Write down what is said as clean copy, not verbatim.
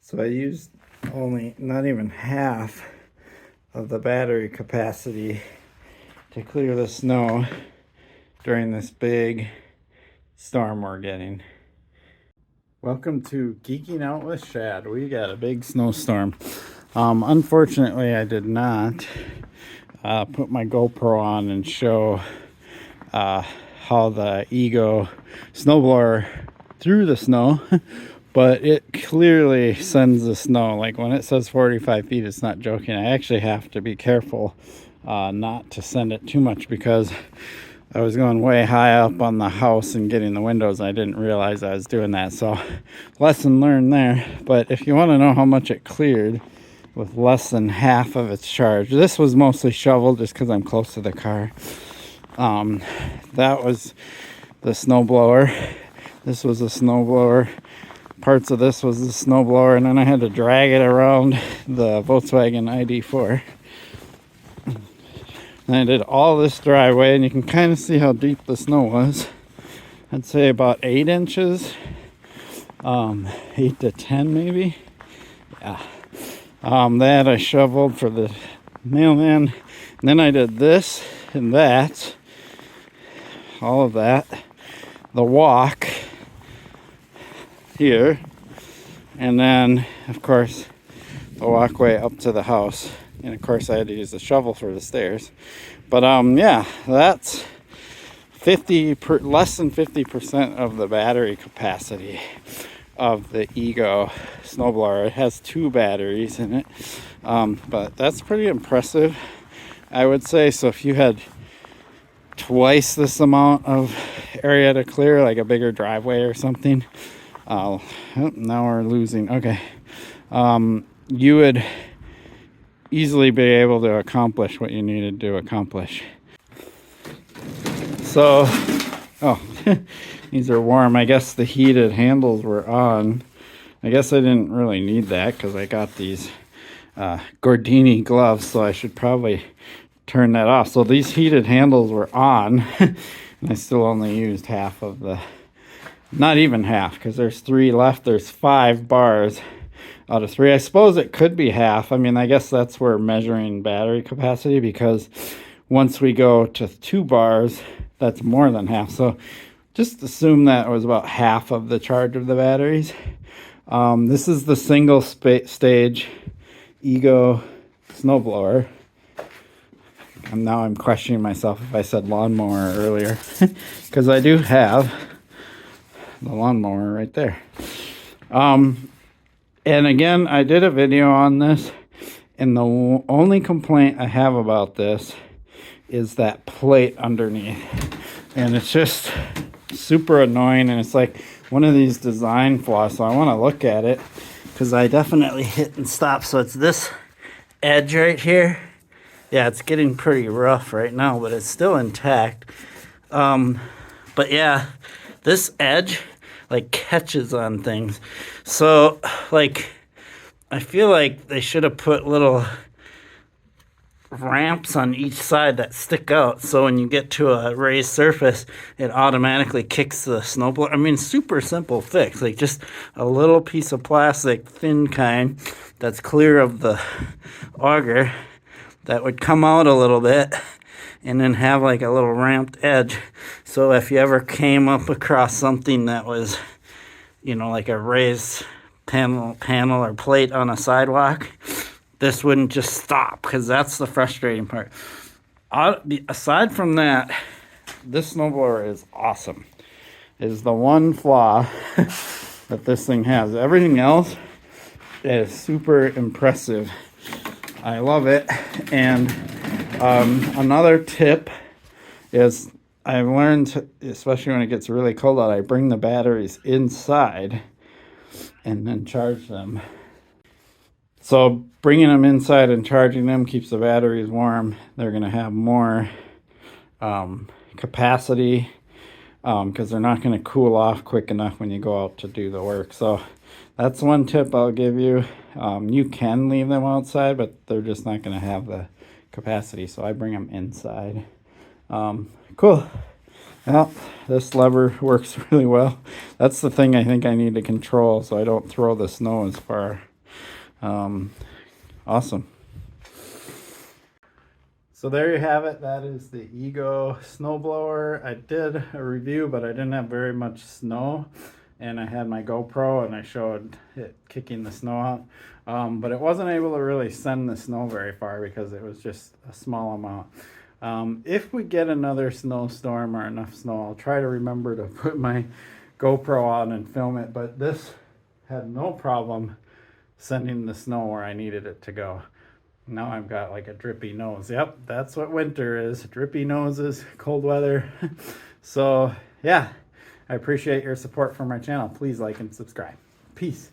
So I used only not even half of the battery capacity to clear the snow during this big storm we're getting. Welcome to Geeking Out with Shad. We got a big snowstorm. Unfortunately, I did not put my GoPro on and show how the EGO Snowblower threw the snow, but it clearly sends the snow. Like when it says 45 feet, it's not joking. I actually have to be careful not to send it too much because I was going way high up on the house and getting the windows. I didn't realize I was doing that. So lesson learned there. But if you want to know how much it cleared with less than half of its charge, this was mostly shoveled just because I'm close to the car. That was the snowblower. This was a snowblower. Parts of this was the snowblower, and then I had to drag it around the Volkswagen ID4. And I did all this driveway, and you can kind of see how deep the snow was. I'd say about 8 inches, 8 to 10 maybe. Yeah. That I shoveled for the mailman. And then I did this and that. All of that. The walk here. And then, of course, the walkway up to the house. And of course I had to use the shovel for the stairs. But yeah, that's less than 50% of the battery capacity of the EGO Snowblower. It has 2 batteries in it. But that's pretty impressive, I would say. So if you had twice this amount of area to clear, like a bigger driveway or something, now we're losing. Okay. You would easily be able to accomplish what you needed to accomplish. So, these are warm. I guess the heated handles were on. I guess I didn't really need that because I got these Gordini gloves, so I should probably turn that off. So these heated handles were on, and I still only used half of the, not even half, because there's 3 left. There's 5 bars out of 3. I suppose it could be half. I mean, I guess that's where measuring battery capacity, because once we go to 2 bars, that's more than half. So just assume that was about half of the charge of the batteries. This is the single stage EGO Snowblower. And now I'm questioning myself if I said lawnmower earlier, because I do have the lawnmower right there. And again, I did a video on this, and the only complaint I have about this is that plate underneath. And it's just super annoying, and it's like one of these design flaws, so I want to look at it, because I definitely hit and stop. So it's this edge right here. Yeah, it's getting pretty rough right now, but it's still intact. But yeah, this edge like catches on things. So like, I feel like they should have put little ramps on each side that stick out, so when you get to a raised surface, it automatically kicks the snowblower. I mean, super simple fix, like just a little piece of plastic, thin kind, that's clear of the auger, that would come out a little bit and then have like a little ramped edge. So if you ever came up across something that was, you know, like a raised panel or plate on a sidewalk, this wouldn't just stop, because that's the frustrating part. Aside from that, this snowblower is awesome. It is the one flaw that this thing has. Everything else is super impressive. I love it. And another tip is, I've learned, especially when it gets really cold out, I bring the batteries inside and then charge them. So bringing them inside and charging them keeps the batteries warm. They're going to have more capacity, because they're not going to cool off quick enough when you go out to do the work. So that's one tip I'll give you. You can leave them outside, but they're just not going to have the capacity, so I bring them inside. Cool. Well, this lever works really well. That's the thing I think I need to control, so I don't throw the snow as far Awesome. So there you have it. That is the EGO Snowblower. I did a review, but I didn't have very much snow. And I had my GoPro and I showed it kicking the snow out. But it wasn't able to really send the snow very far because it was just a small amount. If we get another snowstorm or enough snow, I'll try to remember to put my GoPro on and film it. But this had no problem sending the snow where I needed it to go. Now I've got like a drippy nose. Yep, that's what winter is. Drippy noses, cold weather. So yeah, I appreciate your support for my channel. Please like and subscribe. Peace.